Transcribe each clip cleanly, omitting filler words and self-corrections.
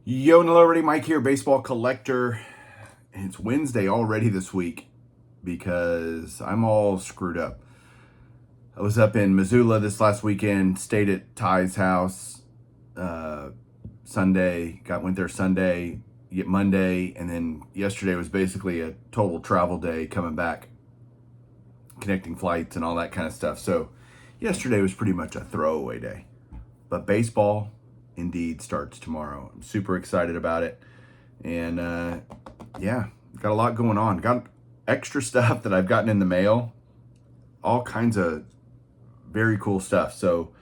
Yo, hello everybody, Mike here, baseball collector. And it's Wednesday already this week because I'm all screwed up. I was up in Missoula this last weekend, stayed at Ty's house Sunday, went there Sunday, Monday, and then yesterday was basically a total travel day coming back, connecting flights and all that kind of stuff. So yesterday was pretty much a throwaway day. But baseball indeed starts tomorrow. I'm super excited about it. And yeah, got a lot going on. Got extra stuff that I've gotten in the mail. All kinds of very cool stuff. So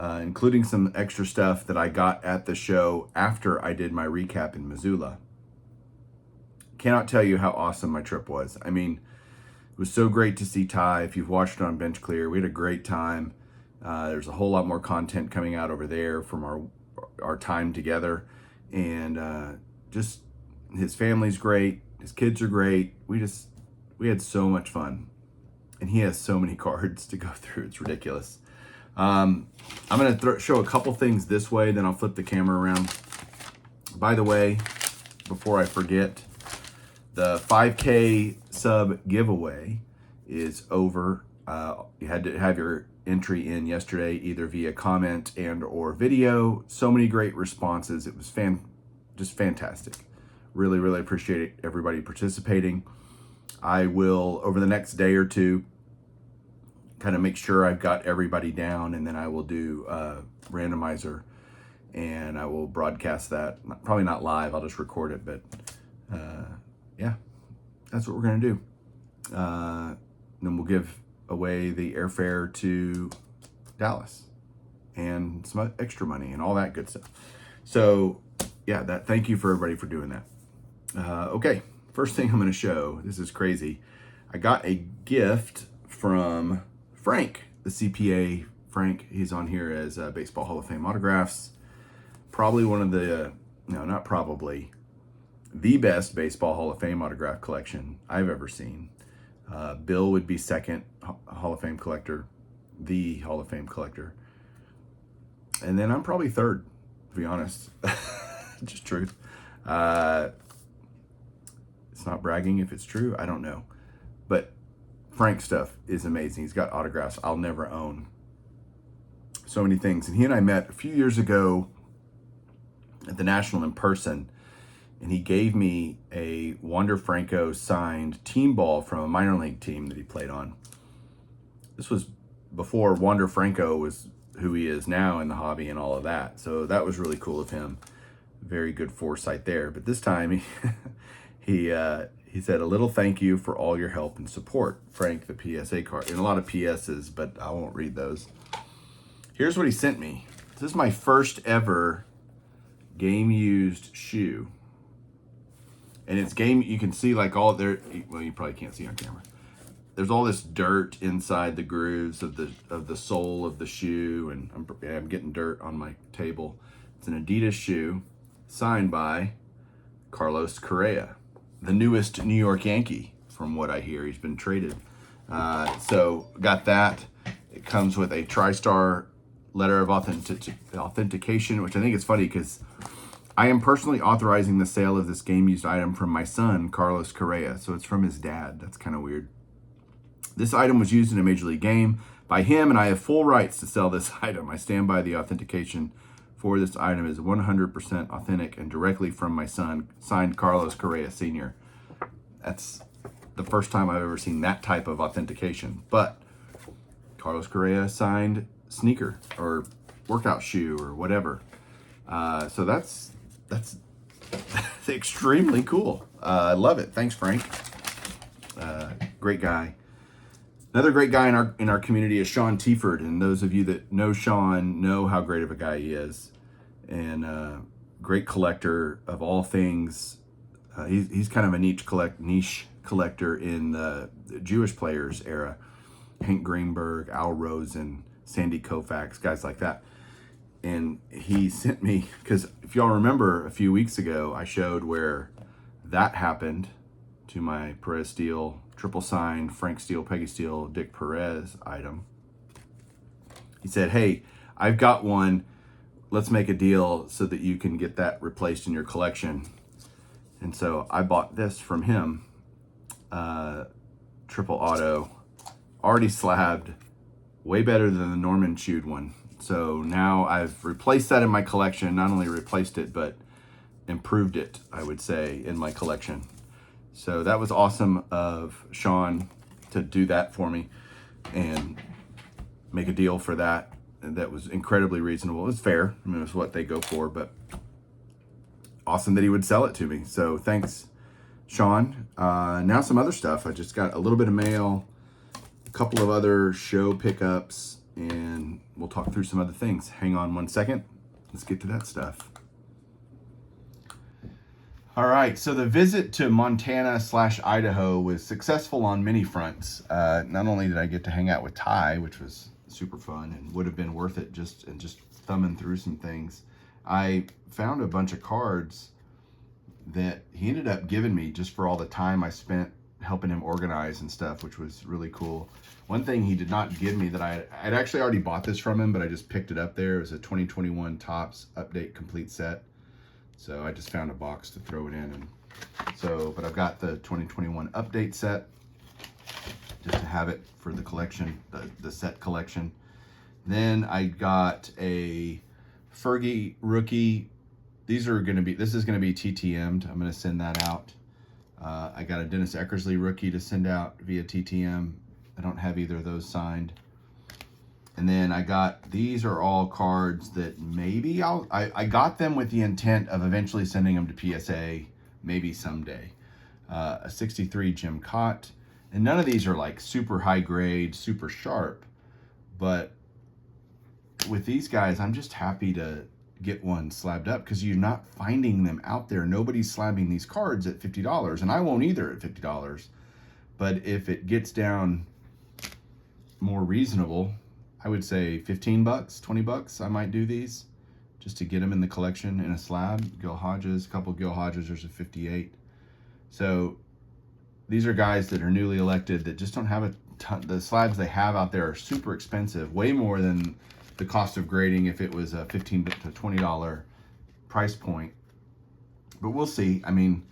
including some extra stuff that I got at the show after I did my recap in Missoula. Cannot tell you how awesome my trip was. I mean, it was so great to see Ty. If you've watched it on Bench Clear, we had a great time. There's a whole lot more content coming out over there from our time together. And just his family's great. His kids are great. We had so much fun. And he has so many cards to go through. It's ridiculous. I'm going to show a couple things this way, then I'll flip the camera around. By the way, before I forget, the 5K sub giveaway is over. You had to have your entry in yesterday, either via comment and or video. So many great responses. It was just fantastic. Really, really appreciate everybody participating. I will, over the next day or two, kind of make sure I've got everybody down, and then I will do a randomizer, and I will broadcast that. Probably not live, I'll just record it, but yeah, that's what we're gonna do. Then we'll give away the airfare to Dallas and some extra money and all that good stuff. So yeah, thank you for everybody for doing that. Okay, first thing I'm going to show, this is crazy. I got a gift from Frank, the CPA. Frank, he's on here as Baseball Hall of Fame autographs. Probably one of the, no, not probably, the best Baseball Hall of Fame autograph collection I've ever seen. Bill would be second Hall of Fame collector, the Hall of Fame collector. And then I'm probably third, to be honest. Just truth. It's not bragging if it's true. I don't know. But Frank's stuff is amazing. He's got autographs I'll never own. So many things. And he and I met a few years ago at the National in person. And he gave me a Wander Franco signed team ball from a minor league team that he played on. This was before Wander Franco was who he is now in the hobby and all of that. So that was really cool of him. Very good foresight there. But this time he said, "A little thank you for all your help and support." Frank, the PSA card. And a lot of PSs, but I won't read those. Here's what he sent me. This is my first ever game used shoe. And it's game, you can see like all there, well, you probably can't see on camera. There's all this dirt inside the grooves of the sole of the shoe, and I'm getting dirt on my table. It's an Adidas shoe signed by Carlos Correa, the newest New York Yankee, from what I hear. He's been traded. So got that. It comes with a TriStar letter of authentication, which I think is funny because I am personally authorizing the sale of this game-used item from my son, Carlos Correa. So it's from his dad. That's kind of weird. This item was used in a Major League game by him, and I have full rights to sell this item. I stand by the authentication for this item is 100% authentic and directly from my son, signed Carlos Correa Sr. That's the first time I've ever seen that type of authentication. But Carlos Correa signed sneaker or workout shoe or whatever. So that's extremely cool. I love it. Thanks, Frank. Great guy. Another great guy in our community is Sean Tieford, and those of you that know Sean know how great of a guy he is, and great collector of all things. He's kind of a niche collector in the Jewish players era. Hank Greenberg, Al Rosen, Sandy Koufax, guys like that. And he sent me, because if y'all remember a few weeks ago, I showed where that happened to my Perez Steele triple signed Frank Steele, Peggy Steele, Dick Perez item. He said, "Hey, I've got one let's make a deal so that you can get that replaced in your collection. And so I bought this from him, triple auto, already slabbed, way better than the Norman chewed one. So now I've replaced that in my collection. Not only replaced it, but improved it, I would say, in my collection. So that was awesome of Sean to do that for me and make a deal for that. And that was incredibly reasonable. It was fair. I mean, it was what they go for, but awesome that he would sell it to me. So thanks, Sean. Now some other stuff. I just got a little bit of mail, a couple of other show pickups, and we'll talk through some other things. Hang on one second. Let's get to that stuff. All right, so the visit to Montana/Idaho was successful on many fronts. Not only did I get to hang out with Ty, which was super fun and would have been worth it just thumbing through some things, I found a bunch of cards that he ended up giving me just for all the time I spent helping him organize and stuff, which was really cool. One thing he did not give me that I'd actually already bought this from him, but I just picked it up there. It was a 2021 Topps Update Complete Set. So I just found a box to throw it in. And so, but I've got the 2021 update set just to have it for the collection, the set collection. Then I got a Fergie rookie. This is going to be TTM'd. I'm going to send that out. I got a Dennis Eckersley rookie to send out via TTM. I don't have either of those signed. And then I got, these are all cards that maybe I got them with the intent of eventually sending them to PSA, maybe someday. A 63 Jim Cott. And none of these are like super high grade, super sharp. But with these guys, I'm just happy to get one slabbed up because you're not finding them out there. Nobody's slabbing these cards at $50, and I won't either at $50. But if it gets down more reasonable, I would say 15 bucks, 20 bucks, I might do these just to get them in the collection in a slab. Gil Hodges, a couple Gil Hodges, there's a 58. So these are guys that are newly elected that just don't have a ton. The slabs they have out there are super expensive, way more than the cost of grading if it was a $15 to $20 price point. But we'll see. I mean,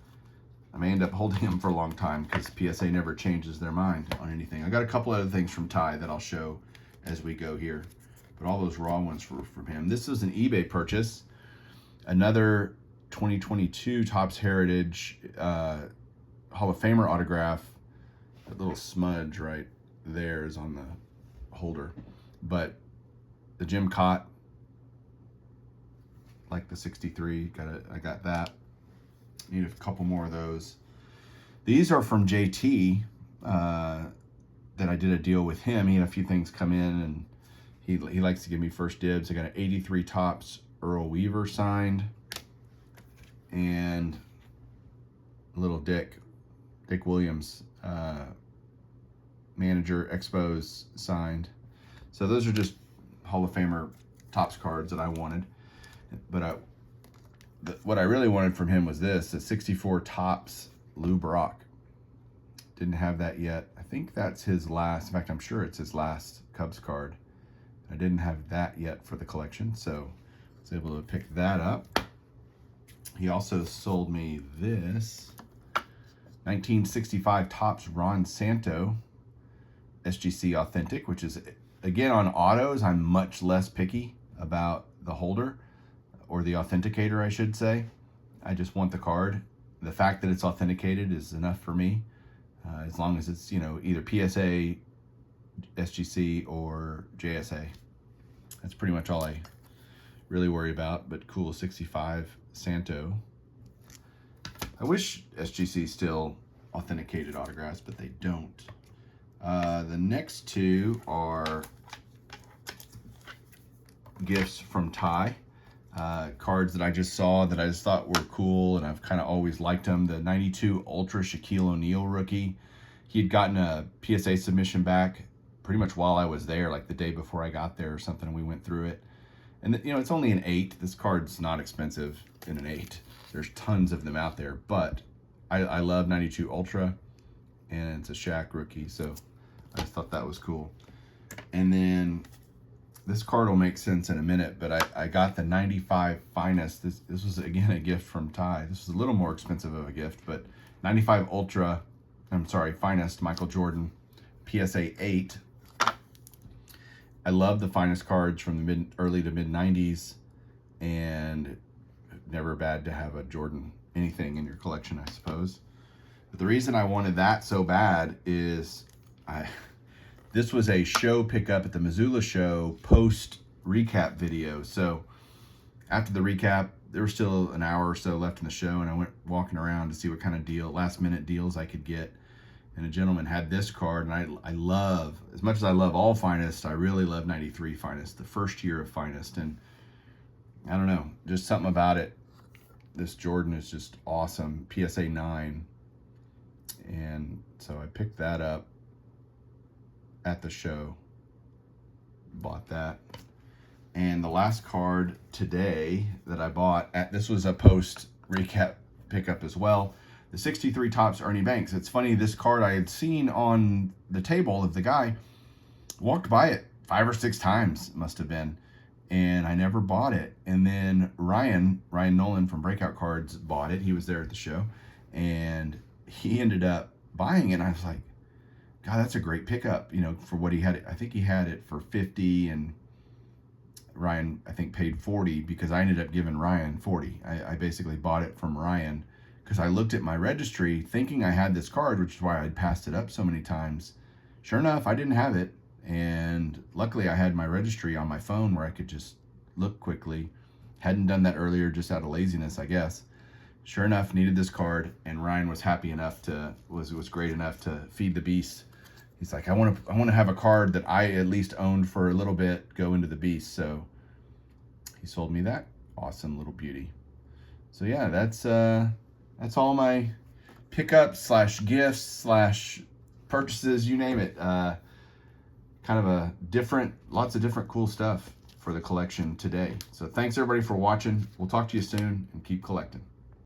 I may end up holding them for a long time because PSA never changes their mind on anything. I got a couple other things from Ty that I'll show as we go here, but all those raw ones were from him. This was an eBay purchase. Another 2022 Topps Heritage Hall of Famer autograph. That little smudge right there is on the holder, but the Jim Cott, like the 63, I got that. Need a couple more of those. These are from JT. That I did a deal with him. He had a few things come in, and he likes to give me first dibs. I got an 83 Topps Earl Weaver signed, and a little Dick Williams manager expos signed. So those are just Hall of Famer Topps cards that I wanted. But what I really wanted from him was this, a 64 Topps Lou Brock. Didn't have that yet. I think that's his last. In fact, I'm sure it's his last Cubs card. I didn't have that yet for the collection, so I was able to pick that up. He also sold me this 1965 Topps Ron Santo SGC Authentic, which is, again, on autos, I'm much less picky about the holder, or the authenticator, I should say. I just want the card. The fact that it's authenticated is enough for me. As long as it's, either PSA, SGC, or JSA. That's pretty much all I really worry about, but cool 65 Santo. I wish SGC still authenticated autographs, but they don't. The next two are gifts from Ty. Cards that I just saw that I just thought were cool, and I've kind of always liked them. The 92 Ultra Shaquille O'Neal rookie. He had gotten a PSA submission back pretty much while I was there, like the day before I got there or something, and we went through it. And it's only an 8. This card's not expensive in an 8. There's tons of them out there, but I love 92 Ultra, and it's a Shaq rookie, so I just thought that was cool. And then this card will make sense in a minute, but I got the 95 Finest. This was, again, a gift from Ty. This was a little more expensive of a gift, but 95 Ultra, I'm sorry, Finest Michael Jordan PSA 8. I love the Finest cards from the early to mid 90s, and never bad to have a Jordan anything in your collection, I suppose. But the reason I wanted that so bad is this was a show pickup at the Missoula show post recap video. So after the recap, there was still an hour or so left in the show, and I went walking around to see what kind of last minute deals I could get. And a gentleman had this card, and I love, as much as I love all Finest, I really love 93 Finest, the first year of Finest. And I don't know, just something about it. This Jordan is just awesome, PSA 9. And so I picked that up at the show, bought that. And the last card today that I bought, this was a post recap pickup as well, the 63 Topps Ernie Banks. It's funny, this card I had seen on the table of the guy, walked by it 5 or 6 times, must have been, and I never bought it. And then Ryan Nolan from Breakout Cards bought it. He was there at the show, and he ended up buying it. And I was like, God, that's a great pickup, you know, for what he had. I think he had it for 50, and Ryan, I think, paid 40, because I ended up giving Ryan 40. I basically bought it from Ryan because I looked at my registry thinking I had this card, which is why I'd passed it up so many times. Sure enough, I didn't have it. And luckily I had my registry on my phone where I could just look quickly. Hadn't done that earlier, just out of laziness, I guess. Sure enough, needed this card, and Ryan was happy enough was great enough to feed the beast. He's like, I want to have a card that I at least owned for a little bit go into the beast. So he sold me that awesome little beauty. So yeah, that's all my pickups / gifts / purchases, you name it. Kind of lots of different cool stuff for the collection today. So thanks everybody for watching. We'll talk to you soon, and keep collecting.